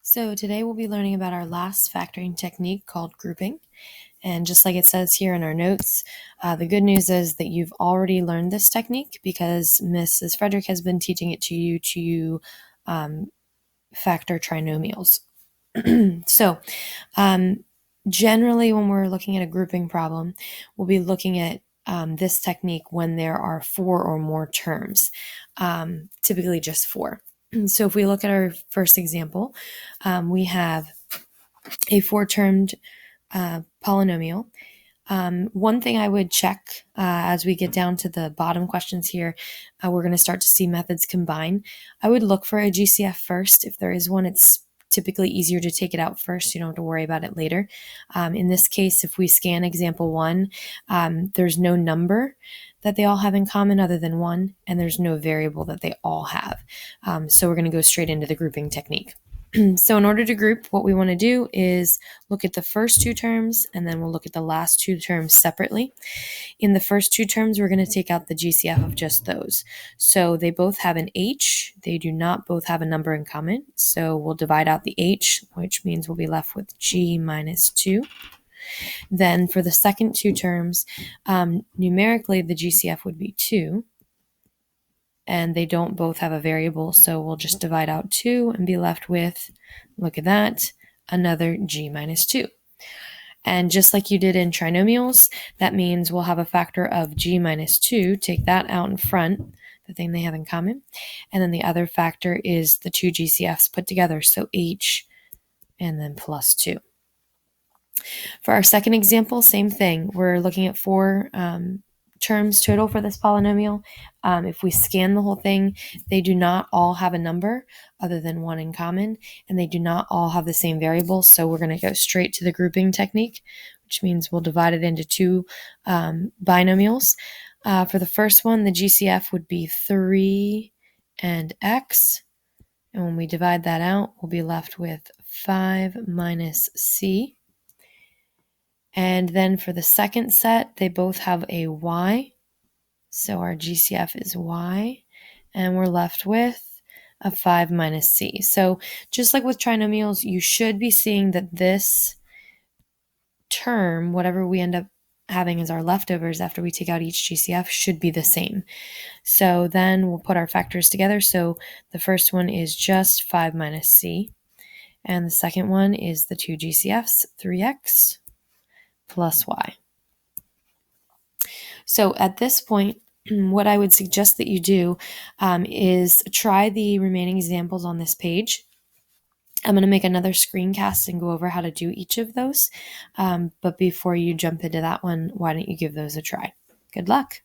So today we'll be learning about our last factoring technique called grouping. And just like it says here in our notes, the good news is that you've already learned this technique because Mrs. Frederick has been teaching it to you factor trinomials. So generally when we're looking at a grouping problem, we'll be looking at this technique when there are 4 or more terms, typically just 4. So if we look at our first example, we have a 4-termed polynomial. One thing I would check as we get down to the bottom questions here, we're going to start to see methods combine. I would look for a GCF first. If there is one, it's typically easier to take it out first. You don't have to worry about it later. In this case, if we scan example 1, there's no number that they all have in common other than 1, and there's no variable that they all have. So we're going to go straight into the grouping technique. So in order to group, what we want to do is look at the first 2 terms, and then we'll look at the last 2 terms separately. In the first 2 terms, we're going to take out the GCF of just those. So they both have an H. They do not both have a number in common. So we'll divide out the H, which means we'll be left with G minus 2. Then for the second 2 terms, numerically, the GCF would be 2. And they don't both have a variable, so we'll just divide out 2 and be left with, look at that, another G minus 2. And just like you did in trinomials, that means we'll have a factor of G minus 2, take that out in front, the thing they have in common, and then the other factor is the 2 GCFs put together, so H and then plus 2. For our second example, same thing. We're looking at 4 terms total for this polynomial. If we scan the whole thing, they do not all have a number other than 1 in common, and they do not all have the same variables, so we're going to go straight to the grouping technique, which means we'll divide it into 2 binomials. For the first one, the GCF would be 3 and x, and when we divide that out, we'll be left with 5 minus c. And then for the second set, they both have a y. So our GCF is y. And we're left with a 5 minus c. So just like with trinomials, you should be seeing that this term, whatever we end up having as our leftovers after we take out each GCF, should be the same. So then we'll put our factors together. So the first one is just 5 minus c. And the second one is the 2 GCFs, 3x plus y. So at this point, what I would suggest that you do is try the remaining examples on this page. I'm going to make another screencast and go over how to do each of those. But before you jump into that one, why don't you give those a try? Good luck.